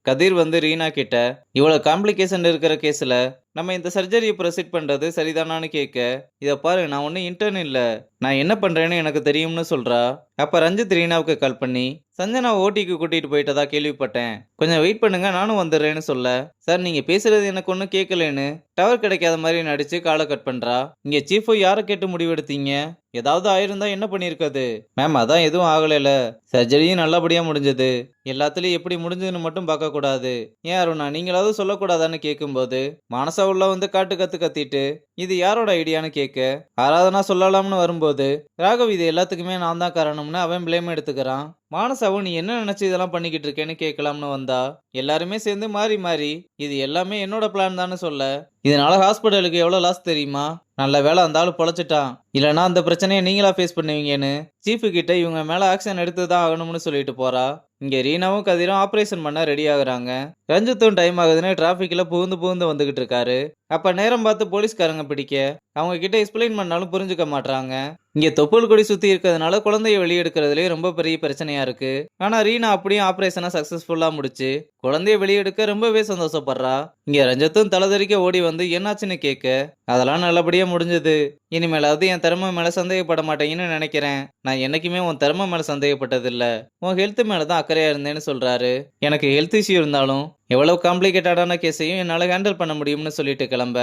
கதிர் வந்து ரீனா கிட்ட இவ்வளவு காம்ப்ளிகேஷன் இருக்கிற கேஸ்ல நம்ம இந்த சர்ஜரியை ப்ரொசீட் பண்றது சரிதானான்னு கேட்க, இத பாரு நான் ஒன்னும் இன்டர்ன் இல்ல, நான் என்ன பண்றேன்னு எனக்கு தெரியும்னு சொல்றா. அப்ப ரஞ்சித் ரீனாவுக்கு கால் பண்ணி சஞ்சனா ஓட்டிக்கு கூட்டிட்டு போயிட்டதா கேள்விப்பட்டேன், கொஞ்சம் வெயிட் பண்ணுங்க நானும் வந்துடுறேன்னு சொல்ல, சார் நீங்க பேசுறது எனக்கு ஒன்றும் கேட்கலன்னு டவர் கிடைக்காத மாதிரி நடிச்சு காலை கட் பண்றா. இங்க சீஃபோ யாரை கேட்டு முடிவெடுத்தீங்க? ஏதாவது ஆயிருந்தா என்ன பண்ணிருக்காது? மேம் அதான் எதுவும் ஆகலைல, சர்ஜரியும் நல்லபடியா முடிஞ்சது, எல்லாத்துலயும் எப்படி முடிஞ்சதுன்னு மட்டும் பார்க்க கூடாது. ஏன் அருணா நீங்களாவது சொல்லக்கூடாதான்னு கேட்கும்போது மானசா உள்ள வந்து காட்டு கத்து கத்திட்டு இது யாரோட ஐடியான்னு கேட்க, ஆராதனா சொல்லலாம்னு வரும்போது ராகவ் இது எல்லாத்துக்குமே நான் தான் காரணம்னு அவன் பிளேம் எடுத்துக்கிறான். மானசாவும் நீ என்ன நினைச்சு இதெல்லாம் பண்ணிக்கிட்டு இருக்கேன்னு கேட்கலாம்னு வந்தா எல்லாருமே சேர்ந்து மாறி மாறி இது எல்லாமே என்னோட பிளான் தான்னு சொல்ல, இதனால ஹாஸ்பிட்டலுக்கு எவ்வளவு லாஸ் தெரியுமா? நல்ல வேலை அந்த ஆளு பொழைச்சிட்டான், இல்லைன்னா அந்த பிரச்சனையை நீங்களா ஃபேஸ் பண்ணுவீங்கன்னு சீஃபு கிட்ட இவங்க மேல ஆக்ஷன் எடுத்து தான் ஆகணும்னு சொல்லிட்டு போறா. இங்க ரீனாவும் கதிரும் ஆபரேஷன் பண்ண ரெடி ஆகுறாங்க. ரஞ்சித்தும் டைம் ஆகுதுன்னு டிராபிக்ல புகுந்து புகுந்து வந்துகிட்டு இருக்காரு. அப்ப நேரம் பார்த்து போலீஸ்காரங்க பிடிக்க அவங்க கிட்ட எக்ஸ்பிளைன் பண்ணாலும் புரிஞ்சுக்க மாட்டாங்க. இங்க தொப்புள் கொடி சுத்தி இருக்கிறதுனால குழந்தைய வெளியெடுக்கிறதுலே ரொம்ப பெரிய பிரச்சனையா இருக்கு. ஆனா ரீனா அப்படியே ஆபரேஷனை சக்சஸ்ஃபுல்லா முடிச்சு குழந்தைய வெளியெடுக்க ரொம்பவே சந்தோஷப்படுறா. இங்க ரஞ்சித்தும் தலைதறிக்க ஓடி வந்து என்னாச்சுன்னு கேட்க, அதெல்லாம் நல்லபடியா முடிஞ்சது, இனிமேலாவது என் திறமை மேல சந்தேகப்பட மாட்டேங்கன்னு நினைக்கிறேன். நான் என்னைக்குமே உன் திறமை மேல சந்தேகப்பட்டது இல்ல, உன் ஹெல்த் மேலதான் அக்கறையா இருந்தேன்னு சொல்றாரு. எனக்கு ஹெல்த் இஷ்யூ இருந்தாலும் எவ்வளவு காம்ப்ளிகேட்டடான கேஸையும் என்னால ஹேண்டில் பண்ண முடியும்னு சொல்லிட்டு கிளம்ப,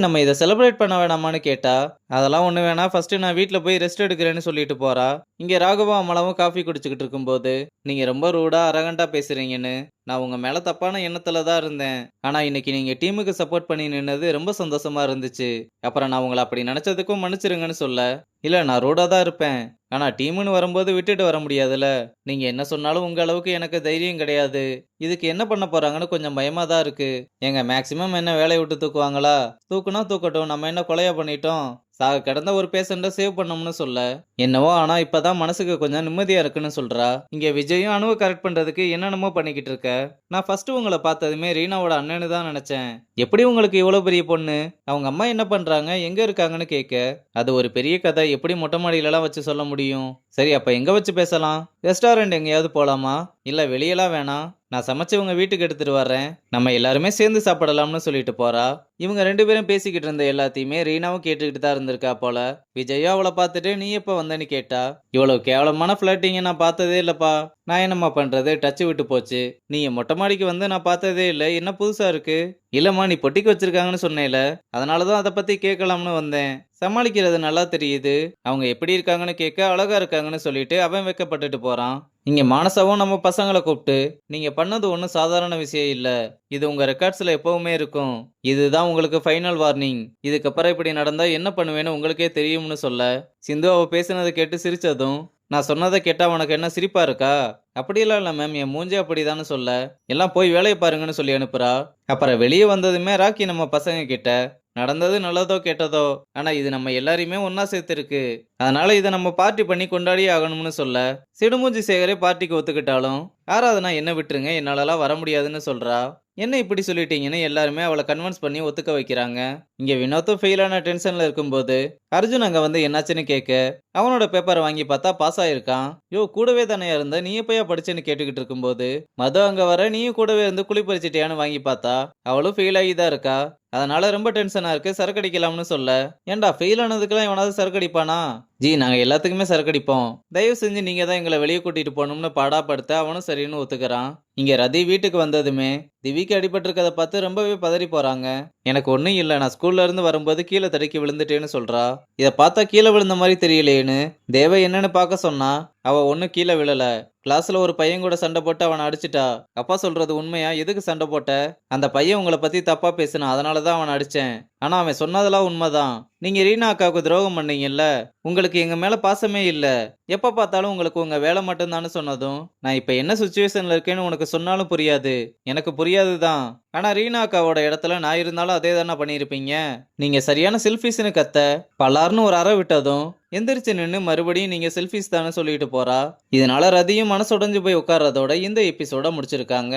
நம்ம இதை செலிப்ரேட் பண்ண வேணாமான்னு கேட்டா, அதெல்லாம் ஒண்ணு வேணா, ஃபர்ஸ்ட் நான் வீட்டுல போய் ரெஸ்ட் எடுக்கிறேன்னு சொல்லிட்டு போறா. இங்க ராகவா அமலாவும் காஃபி குடிச்சுக்கிட்டு இருக்கும்போது நீங்க ரொம்ப ரூடா அரகண்டா பேசுறீங்கன்னு நான் உங்க மேல தப்பான எண்ணத்துல தான் இருந்தேன், ஆனா இன்னைக்கு நீங்க டீமுக்கு சப்போர்ட் பண்ணி நின்னது ரொம்ப சந்தோஷமா இருந்துச்சு, அப்புறம் நான் உங்களை அப்படி நினைச்சதுக்கும் மன்னிச்சிருங்கன்னு சொல்ல, இல்ல நான் ரூடா தான் இருப்பேன், ஆனா டீம்னு வரும்போது விட்டுட்டு வர முடியாதுல்ல, நீங்க என்ன சொன்னாலும் உங்க அளவுக்கு எனக்கு தைரியம் கிடையாது, இதுக்கு என்ன பண்ண போறாங்கன்னு கொஞ்சம் பயமா தான் இருக்கு. எங்க மேக்சிமம் என்ன வேலையை விட்டு தூக்குவாங்களா? தூக்குனா தூக்கட்டும், நம்ம என்ன கொலையா பண்ணிட்டோம், சாக கிடந்த ஒரு பேஷண்ட்டை சேவ் பண்ணோம்னு சொல்ல, என்னவோ ஆனா இப்பதான் மனசுக்கு கொஞ்சம் நிம்மதியா இருக்குன்னு சொல்றா. இங்க விஜயும் அணுவை கரெக்ட் பண்றதுக்கு என்னென்னமோ பண்ணிக்கிட்டு இருக்க, நான் ஃபர்ஸ்ட் உங்களை பார்த்ததுமே ரீனாவோட அண்ணன்னு தான் நினைச்சேன், எப்படி உங்களுக்கு இவ்வளவு பெரிய பொண்ணு, அவங்க அம்மா என்ன பண்றாங்க எங்க இருக்காங்கன்னு கேட்க, அது ஒரு பெரிய கதை, எப்படி மொட்டை மாடியிலலாம் வச்சு சொல்ல முடியும், சரி அப்ப எங்க வச்சு பேசலாம், ரெஸ்டாரண்ட் எங்கேயாவது போலாமா, இல்ல வெளியெல்லாம் வேணாம், நான் சமைச்சு உங்க வீட்டுக்கு எடுத்துட்டு வர்றேன், நம்ம எல்லாருமே சேர்ந்து சாப்பிடலாம்னு சொல்லிட்டு போறா. இவங்க ரெண்டு பேரும் பேசிக்கிட்டு இருந்த எல்லாத்தையுமே ரீனாவும் கேட்டுக்கிட்டு தான் இருந்திருக்கா போல. விஜயா அவளை பார்த்துட்டு நீ எப்ப வந்தேன்னு கேட்டா, இவ்வளவு கேவலமான ஃபிளட்டிங்க நான் பார்த்ததே இல்லப்பா, நான் என்னம்மா பண்றது, டச்சு விட்டு போச்சு, நீ மொட்டை மாடிக்கு வந்து நான் பார்த்ததே இல்லை, என்ன புதுசா இருக்கு, இல்லம்மா நீ பொட்டிக்கு வச்சிருக்காங்கன்னு சொன்னேல, அதனாலதான் அதை பத்தி கேட்கலாம்னு வந்தேன், சமாளிக்கிறது நல்லா தெரியுது, அவங்க எப்படி இருக்காங்கன்னு கேட்க அழகா இருக்காங்கன்னு சொல்லிட்டு அவன் வெக்கப்பட்டுட்டு போறான். இங்க மானசாவும் நம்ம பசங்களை கூப்பிட்டு நீங்க பண்ணது ஒன்றும் சாதாரண விஷயம் இல்ல, இது உங்க ரெக்கார்ட்ஸ்ல எப்பவுமே இருக்கும், இதுதான் உங்களுக்கு ஃபைனல் வார்னிங், இதுக்கப்புறம் இப்படி நடந்தா என்ன பண்ணுவேன்னு உங்களுக்கே தெரியும்னு சொல்ல, சிந்து அவ பேசினதை கேட்டு சிரிச்சதும், நான் சொன்னதை கேட்டா உனக்கு என்ன சிரிப்பா இருக்கா, அப்படியெல்லாம் இல்ல மேம், என் மூஞ்சே அப்படிதான்னு சொல்ல, எல்லாம் போய் வேலையை பாருங்கன்னு சொல்லி அனுப்புறா. அப்புறம் வெளியே வந்ததுமே ராக்கி நம்ம பசங்க கிட்ட நடந்தது நல்லதோ கெட்டதோ, ஆனா இது நம்ம எல்லாரையுமே ஒன்னா சேர்த்திருக்கு, அதனால இதை நம்ம பார்ட்டி பண்ணி கொண்டாடியே ஆகணும்னு சொல்ல, சிடுமூஞ்சி சேகரே பார்ட்டிக்கு ஒத்துக்கிட்டாலும் ஆராதனா என்ன விட்டுருங்க என்னாலலாம் வர முடியாதுன்னு சொல்றா. என்ன இப்படி சொல்லிட்டீங்கன்னு எல்லாருமே அவளை கன்வின்ஸ் பண்ணி ஒத்துக்க வைக்கிறாங்க. இங்க வினோத்தும் ஃபெயிலான டென்ஷன்ல இருக்கும்போது அர்ஜுன் அங்க வந்து என்னாச்சுன்னு கேட்க, அவனோட பேப்பரை வாங்கி பார்த்தா பாஸ் ஆயிருக்கான். யோ கூடவே தானே இருந்த, நீ எப்பயா படிச்சேன்னு கேட்டுக்கிட்டு இருக்கும்போது மது அங்க வர, நீயும் கூடவே இருந்து குழி பறிச்சிட்டியான்னு வாங்கி பார்த்தா அவளும் ஃபெயில் ஆகி தான் இருக்கா, அதனால ரொம்ப டென்ஷனா இருக்கு, சரக்கடிக்கலாம்னு சொல்ல, ஏன்டா ஃபெயில் ஆனதுக்கெல்லாம் எவனாவது சரக்கடிப்பானா? ஜி நாங்க எல்லாத்துக்குமே சரக்கடிப்போம், தயவு செஞ்சு நீங்க தான் எங்களை வெளியே கூட்டிட்டு போகணும்னு பாடாப்படுத்த அவனும் சரின்னு ஒத்துக்கிறான். இங்க ரதி வீட்டுக்கு வந்ததுமே திவிக்கு அடிபட்டிருக்கதை பார்த்து ரொம்பவே பதறி போறாங்க. எனக்கு ஒன்றும் இல்லை, நான் ஸ்கூல்ல இருந்து வரும்போது கீழே தடுக்கி விழுந்துட்டேன்னு சொல்றா. இதை பார்த்தா கீழே விழுந்த மாதிரி தெரியலையேன்னு தேவை என்னன்னு பார்க்க சொன்னா, அவ ஒன்னும் கீழே விழல, கிளாஸ்ல ஒரு பையன் கூட சண்டை போட்டு அவனை அடிச்சிட்டா. அப்பா சொல்றது உண்மையா, எதுக்கு சண்டை போட்ட, அந்த பையன் உங்களை பத்தி தப்பா பேசினான், அதனாலதான் அவனை அடிச்சேன், ஆனா அவன் சொன்னதெல்லாம் உண்மைதான், நீங்க ரீனா அக்காவுக்கு துரோகம் பண்ணீங்கல்ல, உங்களுக்கு எங்க மேல பாசமே இல்ல, எப்ப பார்த்தாலும் உங்களுக்கு உங்க வேலை மட்டும்தான்னு சொன்னதும், நான் இப்ப என்ன சுச்சுவேஷன்ல இருக்கேன்னு உனக்கு சொன்னாலும் புரியாது, எனக்கு புரியாதுதான், ஆனா ரீனா அக்காவோட இடத்துல நான் இருந்தாலும் அதே தானே பண்ணியிருப்பீங்க, நீங்க சரியான செல்ஃபிஸ்னு கத்த பலார்னு ஒரு அறை விட்டதும் எந்திரிச்சு நின்று மறுபடியும் நீங்க செல்ஃபிஸ் தானே சொல்லிட்டு போறா. இதனால ரதியும் மனசுடைஞ்சு போய் உட்கார்றதோட இந்த எபிசோட முடிச்சிருக்காங்க.